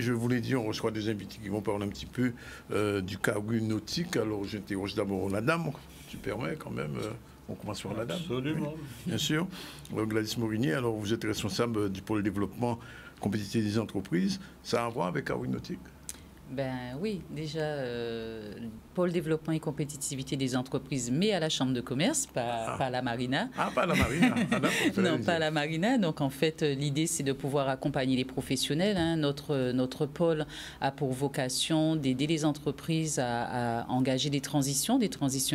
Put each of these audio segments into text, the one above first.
je voulais dire, on reçoit des invités qui vont parler un petit peu du cargo nautique. Alors, j'interroge d'abord la dame, tu permets quand même. On commence par la dame. Absolument. Oui, bien sûr. Gladys Morinier, alors vous êtes responsable du pôle développement compétitif des entreprises. Ça a à voir avec cargo nautique? Ben oui, déjà, pôle développement et compétitivité des entreprises, mais à la Chambre de commerce, pas à la Marina. Ah, pas à la Marina. Non, pas à la Marina. Donc, en fait, l'idée, c'est de pouvoir accompagner les professionnels. Hein. Notre pôle a pour vocation d'aider les entreprises à engager des transitions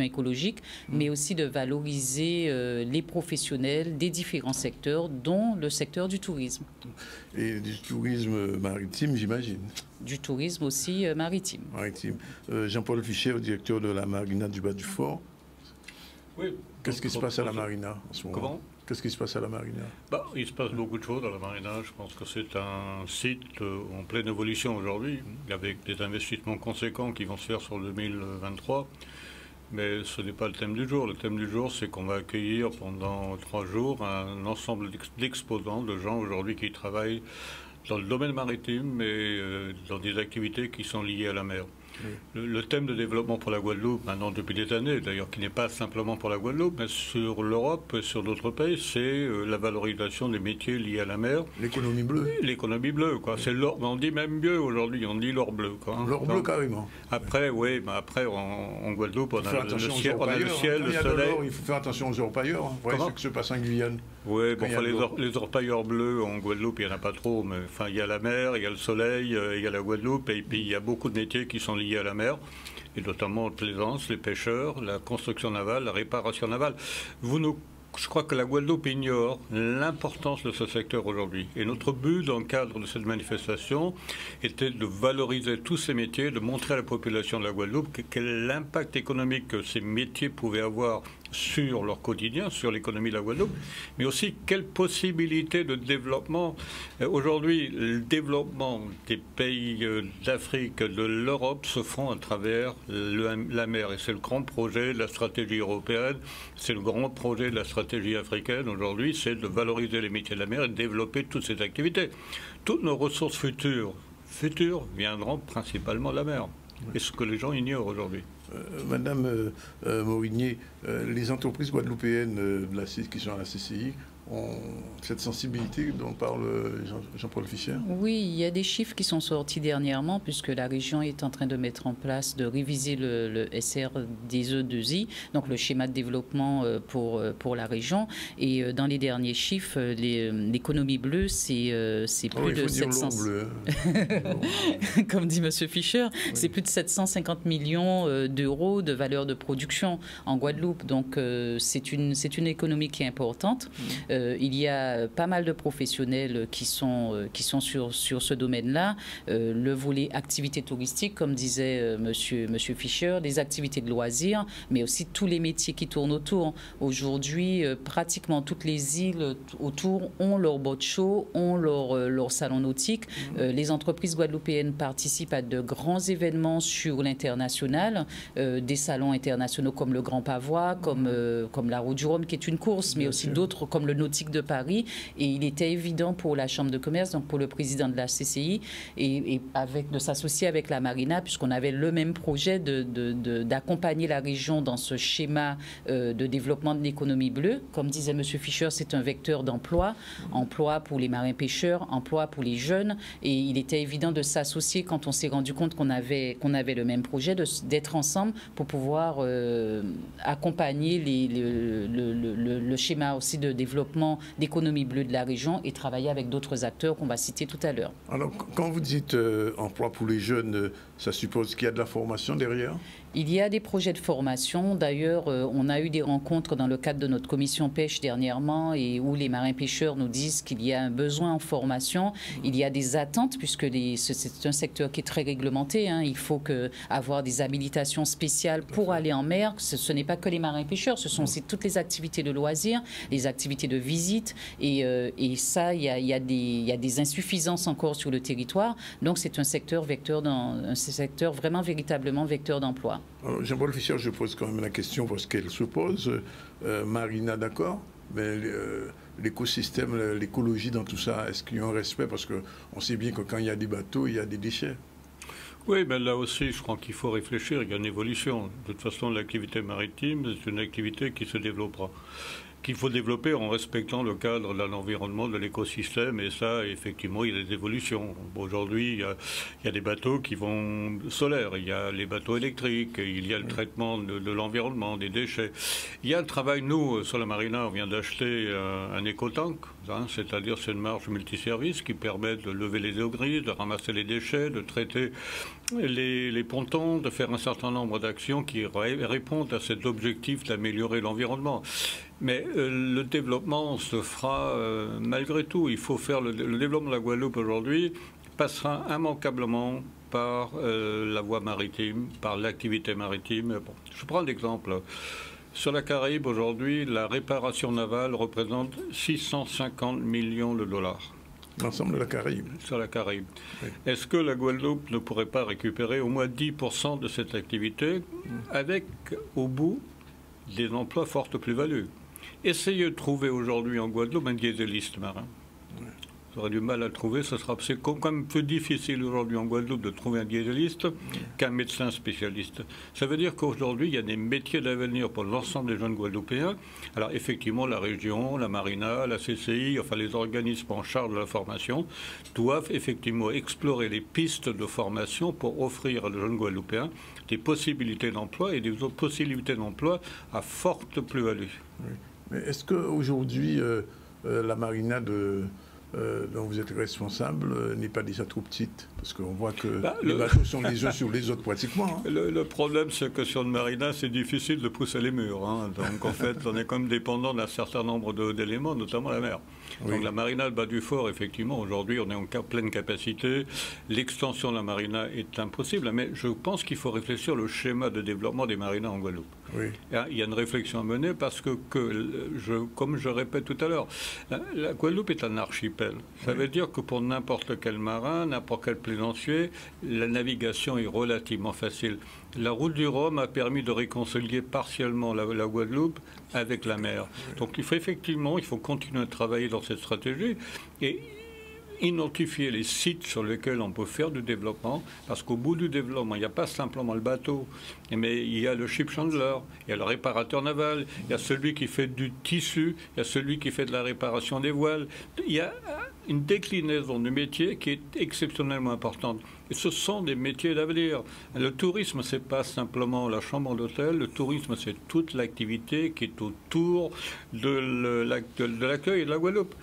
écologiques, mais aussi de valoriser les professionnels des différents secteurs, dont le secteur du tourisme. Et du tourisme maritime, j'imagine. Du tourisme aussi maritime. Maritime. Jean-Paul Fischer, directeur de la Marina du Bas du Fort. Oui. Qu'est-ce qui se passe à la Marina en ce moment? Comment? Qu'est-ce qui se passe à la Marina? Il se passe beaucoup de choses à la Marina. Je pense que c'est un site en pleine évolution aujourd'hui, avec des investissements conséquents qui vont se faire sur 2023. Mais ce n'est pas le thème du jour. Le thème du jour, c'est qu'on va accueillir pendant 3 jours un ensemble d'exposants, de gens aujourd'hui qui travaillent dans le domaine maritime, mais dans des activités qui sont liées à la mer. Oui. Le thème de développement pour la Guadeloupe, maintenant depuis des années, d'ailleurs qui n'est pas simplement pour la Guadeloupe, mais sur l'Europe et sur d'autres pays, c'est la valorisation des métiers liés à la mer. L'économie bleue. Oui, l'économie bleue, quoi. C'est l'or, on dit même mieux aujourd'hui, on dit l'or bleu, quoi. L'or bleu carrément. Après, oui, mais après en Guadeloupe, on a le ciel, le soleil. Il faut faire attention aux orpailleurs. Vous voyez ce qui se passe en Guyane. Oui, bon, les orpailleurs bleus en Guadeloupe, il n'y en a pas trop, mais enfin, il y a la mer, il y a le soleil, il y a la Guadeloupe, et puis il y a beaucoup de métiers qui sont liés à la mer, et notamment la plaisance, les pêcheurs, la construction navale, la réparation navale. Je crois que la Guadeloupe ignore l'importance de ce secteur aujourd'hui. Et notre but dans le cadre de cette manifestation était de valoriser tous ces métiers, de montrer à la population de la Guadeloupe quel impact économique que ces métiers pouvaient avoir sur leur quotidien, sur l'économie de la Guadeloupe, mais aussi quelles possibilités de développement. Aujourd'hui, le développement des pays d'Afrique, de l'Europe se font à travers la mer. Et c'est le grand projet de la stratégie européenne, c'est le grand projet de la stratégie africaine aujourd'hui, c'est de valoriser les métiers de la mer et de développer toutes ces activités. Toutes nos ressources futures viendront principalement de la mer. Et ce que les gens ignorent aujourd'hui. Madame Morinier, les entreprises guadeloupéennes qui sont à la CCI ont cette sensibilité dont parle Jean-Paul Fischer? Oui, il y a des chiffres qui sont sortis dernièrement puisque la région est en train de mettre en place, de réviser le SRDE2I, donc le schéma de développement pour la région. Et dans les derniers chiffres, l'économie bleue, c'est plus de 700... bleu. Comme dit M. Fischer, oui. C'est plus de 750 millions d'euros de valeur de production en Guadeloupe. Donc c'est une économie qui est importante. Il y a pas mal de professionnels qui sont sur ce domaine-là. Le volet activités touristiques, comme disait monsieur Fischer, des activités de loisirs, mais aussi tous les métiers qui tournent autour. Aujourd'hui, pratiquement toutes les îles autour ont leur boat show, ont leur salon nautique. Les entreprises guadeloupéennes participent à de grands événements sur l'international, des salons internationaux comme le Grand Pavois, comme la Route du Rhum, qui est une course, mais aussi d'autres comme le Nautique de Paris. Et il était évident pour la Chambre de commerce, donc pour le président de la CCI, et de s'associer avec la Marina, puisqu'on avait le même projet d'accompagner la région dans ce schéma de développement de l'économie bleue. Comme disait M. Fischer, c'est un vecteur d'emploi, emploi pour les marins-pêcheurs, emploi pour les jeunes. Et il était évident de s'associer quand on s'est rendu compte qu'on avait le même projet, d'être ensemble pour pouvoir accompagner le schéma aussi de développement d'économie bleue de la région et travailler avec d'autres acteurs qu'on va citer tout à l'heure. Alors, quand vous dites emploi pour les jeunes, ça suppose qu'il y a de la formation derrière? Il y a des projets de formation. D'ailleurs, on a eu des rencontres dans le cadre de notre commission pêche dernièrement et où les marins-pêcheurs nous disent qu'il y a un besoin en formation. Il y a des attentes puisque c'est un secteur qui est très réglementé. Hein. Il faut avoir des habilitations spéciales pour aller en mer. Ce n'est pas que les marins-pêcheurs, ce sont aussi toutes les activités de loisirs, les activités de visite. Et ça, il y a des insuffisances encore sur le territoire. Donc, c'est un secteur vraiment véritablement vecteur d'emploi. Jean-Paul Fischer, je pose quand même la question parce qu'elle se pose. Marina, d'accord, mais l'écosystème, l'écologie dans tout ça, est-ce qu'il y a un respect? Parce qu'on sait bien que quand il y a des bateaux, il y a des déchets. Oui, mais là aussi, je crois qu'il faut réfléchir, il y a une évolution. De toute façon, l'activité maritime, c'est une activité qui se développera, qu'il faut développer en respectant le cadre de l'environnement, de l'écosystème, et ça, effectivement, il y a des évolutions. Aujourd'hui, il y a des bateaux qui vont solaires, il y a les bateaux électriques, il y a le traitement de l'environnement, des déchets. Il y a le travail, nous, sur la marina, on vient d'acheter un éco-tank, hein, c'est-à-dire c'est une marge multiservice qui permet de lever les eaux grises, de ramasser les déchets, de traiter les pontons, de faire un certain nombre d'actions qui répondent à cet objectif d'améliorer l'environnement. Mais le développement se fera malgré tout. Il faut faire le développement de la Guadeloupe aujourd'hui passera immanquablement par la voie maritime, par l'activité maritime. Bon, je prends l'exemple. Sur la Caraïbe aujourd'hui, la réparation navale représente 650 millions de dollars. L'ensemble de la Caraïbe. Sur la Caraïbe. Oui. Est-ce que la Guadeloupe ne pourrait pas récupérer au moins 10% de cette activité avec, au bout, des emplois forte plus-value? Essayez de trouver aujourd'hui en Guadeloupe un dieseliste marin. Vous aurez du mal à le trouver, c'est quand même plus difficile aujourd'hui en Guadeloupe de trouver un dieseliste qu'un médecin spécialiste. Ça veut dire qu'aujourd'hui, il y a des métiers d'avenir pour l'ensemble des jeunes Guadeloupéens. Alors effectivement, la région, la marina, la CCI, enfin les organismes en charge de la formation, doivent effectivement explorer les pistes de formation pour offrir aux jeunes Guadeloupéens des possibilités d'emploi et des possibilités d'emploi à forte plus-value. Oui. Mais est-ce qu'aujourd'hui, la marina dont vous êtes responsable n'est pas déjà trop petite? Parce qu'on voit que les bateaux sont les uns sur les autres pratiquement. Hein. Le problème, c'est que sur une marina, c'est difficile de pousser les murs. Hein. Donc en fait, on est quand même dépendant d'un certain nombre d'éléments, notamment la mer. Oui. Donc la marina de Bas-du-Fort, effectivement, aujourd'hui, on est en pleine capacité. L'extension de la marina est impossible. Mais je pense qu'il faut réfléchir au schéma de développement des marinas en Guadeloupe. Oui. Il y a une réflexion à mener parce que comme je répète tout à l'heure, la Guadeloupe est un archipel. Ça veut dire que pour n'importe quel marin, n'importe quel plaisancier, la navigation est relativement facile. La route du Rhum a permis de réconcilier partiellement la Guadeloupe avec la mer. Donc il faut continuer à travailler dans cette stratégie et identifier les sites sur lesquels on peut faire du développement, parce qu'au bout du développement, il n'y a pas simplement le bateau, mais il y a le ship chandler, il y a le réparateur naval, il y a celui qui fait du tissu, il y a celui qui fait de la réparation des voiles. Il y a une déclinaison de métiers qui est exceptionnellement importante. Et ce sont des métiers d'avenir. Le tourisme, ce n'est pas simplement la chambre d'hôtel, le tourisme, c'est toute l'activité qui est autour de l'accueil de la Guadeloupe.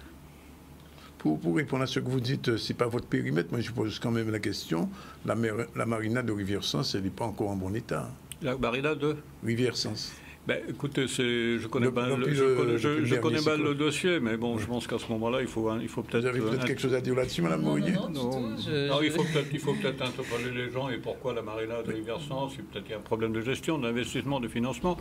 Pour répondre à ce que vous dites, ce n'est pas votre périmètre, mais je pose quand même la question. La marina de Rivière-Sens, elle n'est pas encore en bon état. La marina de Rivière-Sens. Ben, écoutez, je connais pas le dossier, mais bon, je pense qu'à ce moment-là, il faut peut-être... Vous avez peut-être quelque chose à dire là-dessus, Mme Mounier? Non, il faut peut-être interpeller les gens et pourquoi la marina de Rivière-Sens, peut-être qu'il y a un problème de gestion, d'investissement, de financement.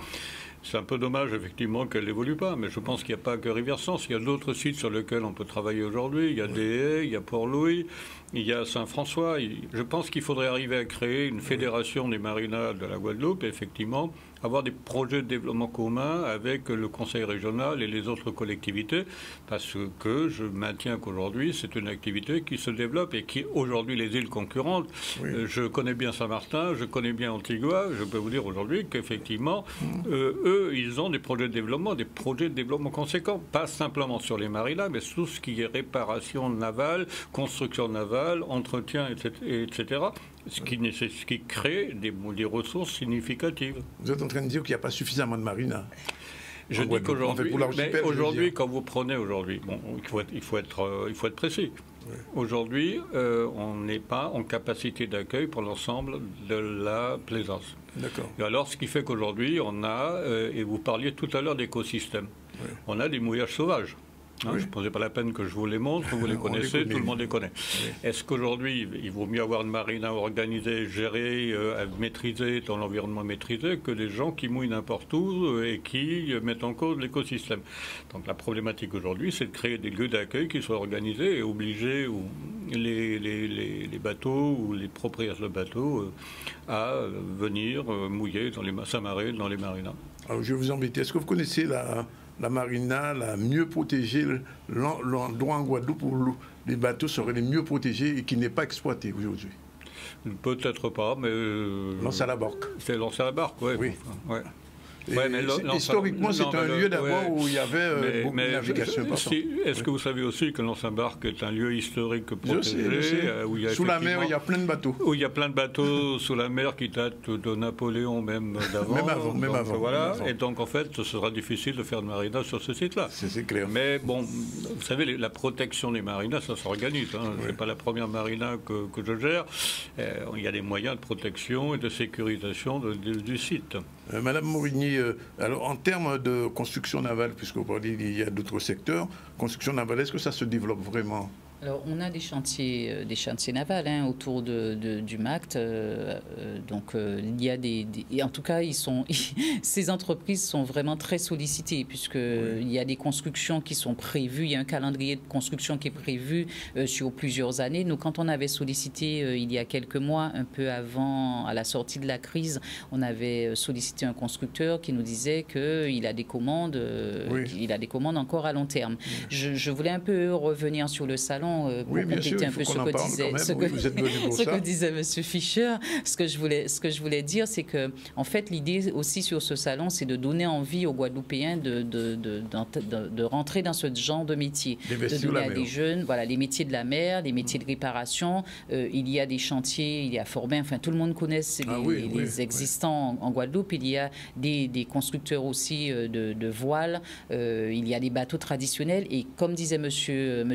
C'est un peu dommage, effectivement, qu'elle n'évolue pas, mais je pense qu'il n'y a pas que Rivière-Sens. Il y a d'autres sites sur lesquels on peut travailler aujourd'hui. Il y a des Haies, il y a Port-Louis, il y a Saint-François. Je pense qu'il faudrait arriver à créer une fédération des marinas de la Guadeloupe, et effectivement, avoir des projets de développement communs avec le conseil régional et les autres collectivités, parce que je maintiens qu'aujourd'hui, c'est une activité qui se développe et qui, aujourd'hui, les îles concurrentes, je connais bien Saint-Martin, je connais bien Antigua, je peux vous dire aujourd'hui qu'effectivement, eux, ils ont des projets de développement conséquents, pas simplement sur les marinas, mais tout ce qui est réparation navale, construction navale, entretien, etc. Ce qui crée des ressources significatives. Vous êtes en train de dire qu'il n'y a pas suffisamment de marinas? Je dis qu'aujourd'hui, quand vous prenez aujourd'hui, bon, il faut être précis. Oui. Aujourd'hui, on n'est pas en capacité d'accueil pour l'ensemble de la plaisance. D'accord. Et alors, ce qui fait qu'aujourd'hui, on a, et vous parliez tout à l'heure d'écosystème, on a des mouillages sauvages. Hein, je ne posais pas la peine que je vous les montre, vous les connaissez, tout le monde les connaît. Oui. Est-ce qu'aujourd'hui, il vaut mieux avoir une marina organisée, gérée, maîtrisée, dans l'environnement maîtrisé, que des gens qui mouillent n'importe où et qui mettent en cause l'écosystème? Donc la problématique aujourd'hui, c'est de créer des lieux d'accueil qui soient organisés et obliger les bateaux ou les propriétaires de bateaux à venir mouiller dans les s'amarrer dans les marinas. Alors je vais vous embêter. Est-ce que vous connaissez la marina l'a mieux protégé, l'endroit en Guadeloupe où les bateaux seraient les mieux protégés et qui n'est pas exploité aujourd'hui? Peut-être pas, mais... Lance à la barque. C'est lance à la barque, ouais. Oui. Enfin, ouais. Ouais, mais historiquement, c'est un lieu d'abord où il y avait beaucoup de navigation. Est-ce que vous savez aussi que l'Anse-à-Barque est un lieu historique protégé je sais. Où il y a sous la mer, il y a plein de bateaux. Où il y a plein de bateaux sous la mer qui datent de Napoléon même d'avant. Même avant. Voilà. Et donc, en fait, ce sera difficile de faire de marina sur ce site-là. C'est clair. Mais bon, vous savez, la protection des marinas, ça s'organise. Hein. Oui. Ce n'est pas la première marina que je gère. Il y a des moyens de protection et de sécurisation du site. Madame Morigny, alors en termes de construction navale, puisque vous parlez il y a d'autres secteurs, construction navale, est-ce que ça se développe vraiment? Alors, on a des chantiers navals autour du MACT. Donc, il y a et en tout cas, ces entreprises sont vraiment très sollicitées puisqu'il y a des constructions qui sont prévues. Il y a un calendrier de construction qui est prévu sur plusieurs années. Nous, quand on avait sollicité il y a quelques mois, un peu avant, à la sortie de la crise, on avait sollicité un constructeur qui nous disait qu'il a des commandes, encore à long terme. Je voulais un peu revenir sur le salon. Pour compléter un peu ce que disait M. Fischer. Ce que je voulais dire, c'est que, en fait, l'idée aussi sur ce salon, c'est de donner envie aux Guadeloupéens de rentrer dans ce genre de métier. De donner à des jeunes, voilà, les métiers de la mer, les métiers de réparation. Il y a des chantiers, il y a Forbin, enfin, tout le monde connaît les existants en Guadeloupe. Il y a des constructeurs aussi de voiles. Il y a des bateaux traditionnels. Et comme disait M.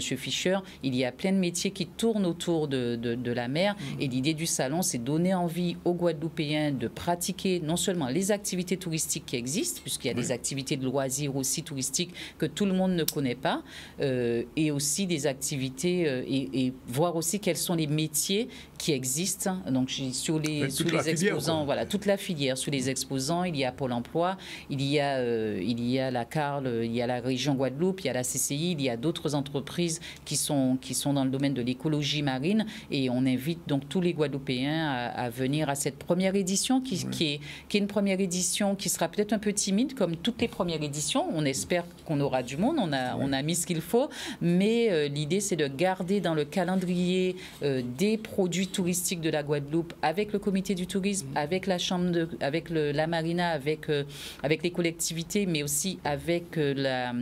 Fischer, il y a plein de métiers qui tournent autour de la mer. Et l'idée du salon, c'est donner envie aux Guadeloupéens de pratiquer non seulement les activités touristiques qui existent, puisqu'il y a des activités de loisirs aussi touristiques que tout le monde ne connaît pas, et aussi des activités, et voir aussi quels sont les métiers qui existent. Donc, sur les exposants, voilà, toute la filière. Sur les exposants, il y a Pôle emploi, il y a la CARL, il y a la région Guadeloupe, il y a la CCI, il y a d'autres entreprises qui sont dans le domaine de l'écologie marine, et on invite donc tous les Guadeloupéens à venir à cette première édition qui est une première édition qui sera peut-être un peu timide comme toutes les premières éditions. On espère qu'on aura du monde, on a mis ce qu'il faut, mais l'idée c'est de garder dans le calendrier des produits touristiques de la Guadeloupe avec le comité du tourisme, avec la chambre avec la marina, avec les collectivités, mais aussi avec la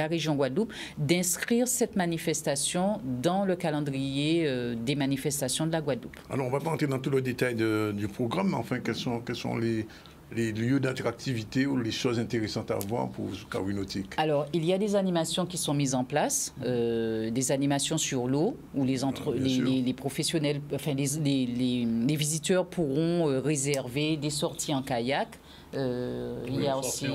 région Guadeloupe, d'inscrire cette manifestation dans le calendrier des manifestations de la Guadeloupe. Alors, on ne va pas entrer dans tout le détail du programme, mais enfin, quels sont les lieux d'attractivité ou les choses intéressantes à voir pour Carouille Nautique? Alors, il y a des animations qui sont mises en place, des animations sur l'eau, où les professionnels, enfin, les visiteurs pourront réserver des sorties en kayak. Il y a aussi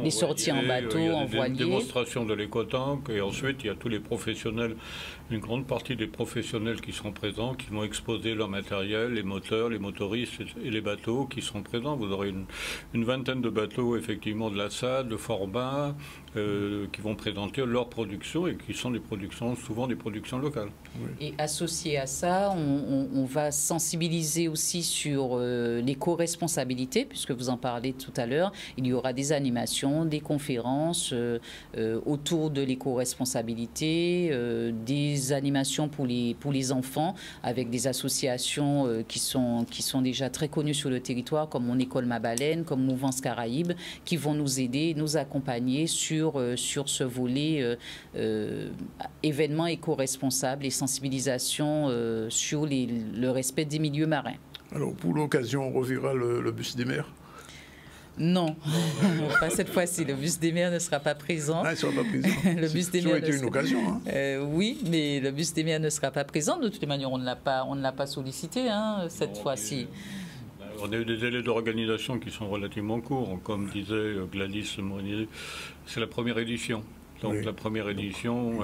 des sorties en bateau, en voilier. Des démonstrations de l'écotank, et ensuite il y a tous les professionnels, une grande partie des professionnels qui sont présents, qui vont exposer leur matériel, les moteurs, les motoristes et les bateaux qui sont présents. Vous aurez une vingtaine de bateaux effectivement de la SAD, de Forbin, qui vont présenter leur production et qui sont souvent des productions locales. Oui. Et associé à ça, on va sensibiliser aussi sur l'éco-responsabilité, puisque vous en parlez tout à l'heure. Il y aura des animations, des conférences autour de l'éco-responsabilité, des animations pour les enfants avec des associations qui sont déjà très connues sur le territoire, comme Mon École Ma Baleine, comme Mouvance Caraïbes, qui vont nous aider, nous accompagner sur ce volet événements éco-responsables et sensibilisation sur le respect des milieux marins. Alors, pour l'occasion, on reverra le bus des mers? Non, pas cette fois-ci. Le bus des mers ne sera pas présent. Ah, il ne sera pas présent. Le bus des mers. Ça aurait été une occasion. Hein. Oui, mais le bus des mers ne sera pas présent. De toute manière, on ne l'a pas sollicité cette fois-ci. On a eu des délais d'organisation qui sont relativement courts. Comme disait Gladys Monnier, c'est la première édition. Donc la première édition,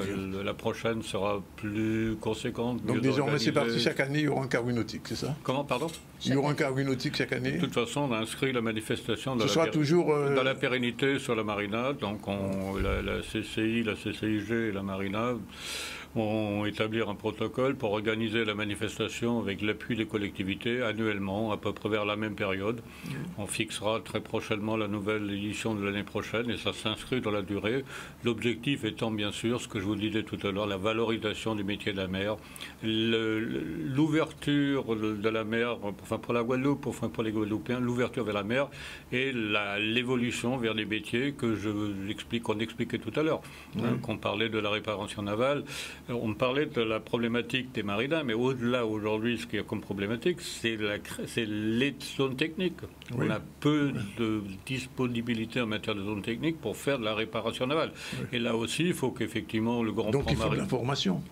la prochaine sera plus conséquente. Donc désormais c'est parti, chaque année il y aura un Carouille Nautique, c'est ça? Comment, pardon? Il y aura un Carouille Nautique chaque année? De toute façon, on a inscrit la manifestation dans la pérennité sur la marina. Donc la CCI, la CCIG et la marina vont établir un protocole pour organiser la manifestation avec l'appui des collectivités annuellement, à peu près vers la même période. On fixera très prochainement la nouvelle édition de l'année prochaine et ça s'inscrit dans la durée. L'objectif étant bien sûr, ce que je vous disais tout à l'heure, la valorisation du métier de la mer, l'ouverture de la mer, enfin pour la Guadeloupe, enfin pour les Guadeloupéens, l'ouverture vers la mer et l'évolution vers les métiers que qu'on expliquait tout à l'heure, qu'on parlait de la réparation navale. On parlait de la problématique des marinas, mais au-delà aujourd'hui, ce qu'il y a comme problématique, c'est les zones techniques. Oui. On a peu de disponibilité en matière de zones techniques pour faire de la réparation navale. Oui. Et là aussi, il faut qu'effectivement le grand Donc il faut de la formation.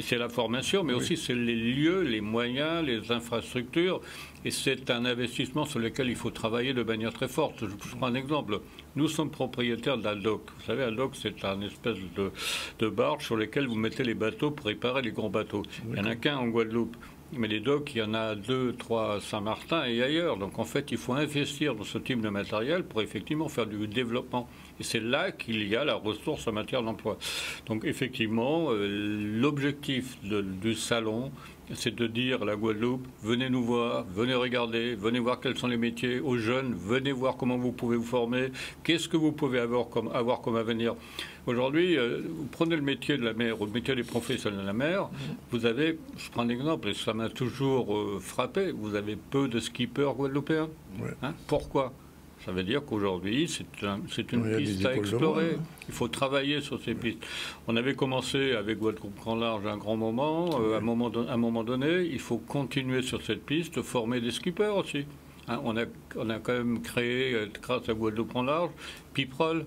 C'est la formation, mais aussi c'est les lieux, les moyens, les infrastructures. Et c'est un investissement sur lequel il faut travailler de manière très forte. Je prends un exemple. Nous sommes propriétaires d'Aldoc. Vous savez, Aldoc, c'est un espèce de barge sur lequel vous mettez les bateaux pour réparer les grands bateaux. Il n'y en a qu'un en Guadeloupe. Mais les docks, il y en a 2, 3 à Saint-Martin et ailleurs. Donc en fait, il faut investir dans ce type de matériel pour effectivement faire du développement. Et c'est là qu'il y a la ressource en matière d'emploi. Donc effectivement, l'objectif du salon, c'est de dire à la Guadeloupe, venez nous voir, venez regarder, venez voir quels sont les métiers aux jeunes, venez voir comment vous pouvez vous former, qu'est-ce que vous pouvez avoir comme avenir. Aujourd'hui, vous prenez le métier de la mer, ou le métier des professionnels de la mer, vous avez, je prends un exemple, et ça m'a toujours frappé, vous avez peu de skippers guadeloupéens. Ouais. Hein? Pourquoi ? Ça veut dire qu'aujourd'hui, c'est une piste à explorer. Il faut travailler sur ces pistes. On avait commencé avec Guadeloupe Grand Large un grand moment. À un moment donné, il faut continuer sur cette piste, former des skippers aussi. Hein, on a quand même créé, grâce à Guadeloupe Grand Large, Piprol.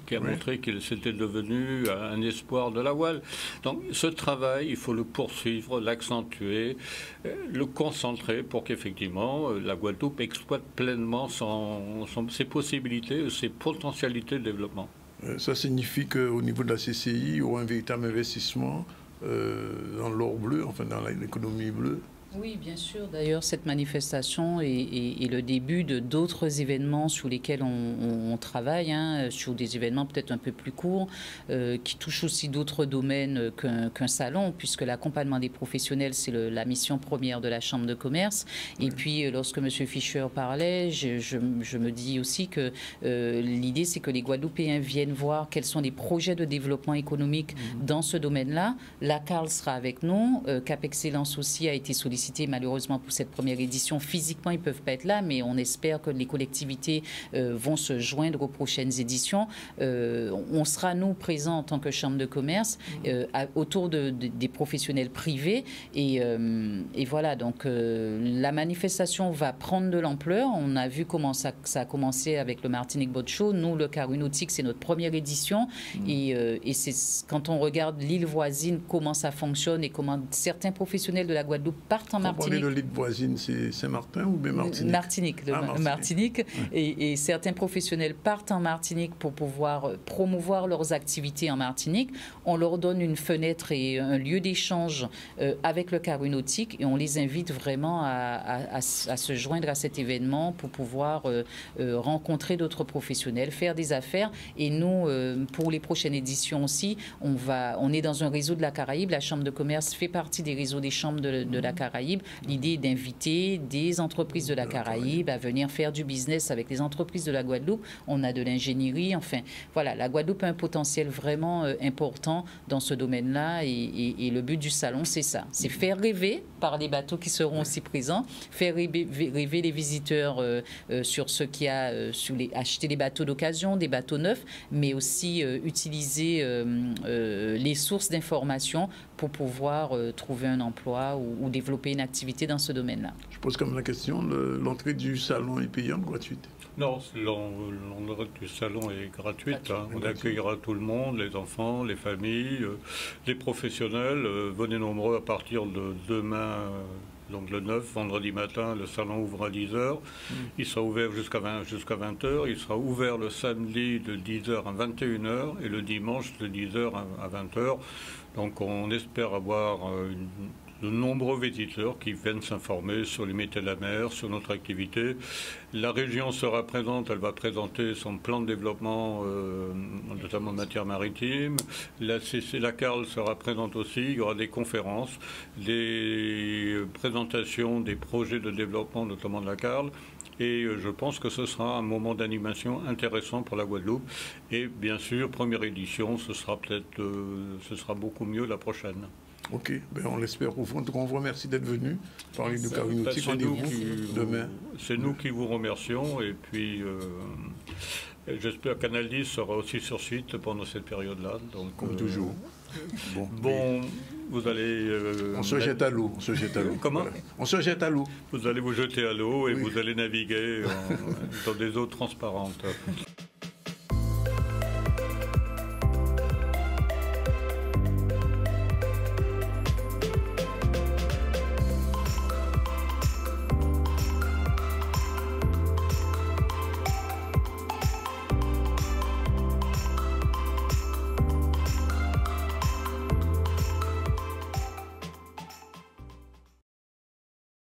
Qui a montré qu'il s'était devenu un espoir de la voile. Donc ce travail, il faut le poursuivre, l'accentuer, le concentrer pour qu'effectivement la Guadeloupe exploite pleinement ses possibilités, ses potentialités de développement. Ça signifie qu'au niveau de la CCI, il y aura un véritable investissement dans l'or bleu, enfin dans l'économie bleue. Oui, bien sûr. D'ailleurs, cette manifestation est le début de d'autres événements sur lesquels on travaille, sur des événements peut-être un peu plus courts, qui touchent aussi d'autres domaines qu'un salon, puisque l'accompagnement des professionnels, c'est la mission première de la Chambre de commerce. Et puis, lorsque M. Fischer parlait, je me dis aussi que l'idée, c'est que les Guadeloupéens viennent voir quels sont les projets de développement économique dans ce domaine-là. La CARL sera avec nous. Cap Excellence aussi a été sollicité malheureusement pour cette première édition. Physiquement, ils ne peuvent pas être là, mais on espère que les collectivités vont se joindre aux prochaines éditions. On sera, nous, présents en tant que Chambre de commerce autour des professionnels privés. Et voilà, donc la manifestation va prendre de l'ampleur. On a vu comment ça a commencé avec le Martinique Boat Show. Nous, le Carré Nautique, c'est notre première édition. Et c'est quand on regarde l'île voisine, comment ça fonctionne et comment certains professionnels de la Guadeloupe partent en Martinique. Vous parlez de l'île voisine, c'est Saint-Martin ou bien Martinique? Martinique. Et certains professionnels partent en Martinique pour pouvoir promouvoir leurs activités en Martinique. On leur donne une fenêtre et un lieu d'échange avec le Carré Nautique et on les invite vraiment à se joindre à cet événement pour pouvoir rencontrer d'autres professionnels, faire des affaires. Et nous, pour les prochaines éditions aussi, on est dans un réseau de la Caraïbe. La Chambre de commerce fait partie des réseaux des chambres de la Caraïbe. L'idée est d'inviter des entreprises de la Caraïbe à venir faire du business avec les entreprises de la Guadeloupe. On a de l'ingénierie. Enfin, voilà, la Guadeloupe a un potentiel vraiment important dans ce domaine-là. Et le but du salon, c'est ça. C'est faire rêver par les bateaux qui seront aussi présents, faire rêver les visiteurs sur ce qu'il y a, acheter des bateaux d'occasion, des bateaux neufs, mais aussi utiliser les sources d'information pour pouvoir trouver un emploi ou développer une activité dans ce domaine-là. Je pose comme la question, l'entrée du salon est payante ou gratuite? Non, l'entrée du salon est gratuite. On accueillera tout le monde, les enfants, les familles, les professionnels. Venez nombreux à partir de demain. Donc le 9, vendredi matin, le salon ouvre à 10h. Il sera ouvert jusqu'à 20h. Il sera ouvert le samedi de 10h à 21h et le dimanche de 10h à 20h. Donc on espère avoir de nombreux visiteurs qui viennent s'informer sur les métiers de la mer, sur notre activité. La région sera présente, elle va présenter son plan de développement, notamment en matière maritime. La CARL sera présente aussi, il y aura des conférences, des présentations des projets de développement, notamment de la CARL. Et je pense que ce sera un moment d'animation intéressant pour la Guadeloupe. Et bien sûr, première édition, ce sera beaucoup mieux la prochaine. Ok, ben on l'espère au fond. Donc on vous remercie d'être venu parler de Carreau Nautique. Demain. C'est nous qui vous remercions. Et puis, j'espère qu'Canal 10 sera aussi sur site pendant cette période-là. Comme toujours. Bon, vous allez... on se jette à l'eau. Comment? Voilà. On se jette à l'eau. Vous allez vous jeter à l'eau et vous allez naviguer dans des eaux transparentes.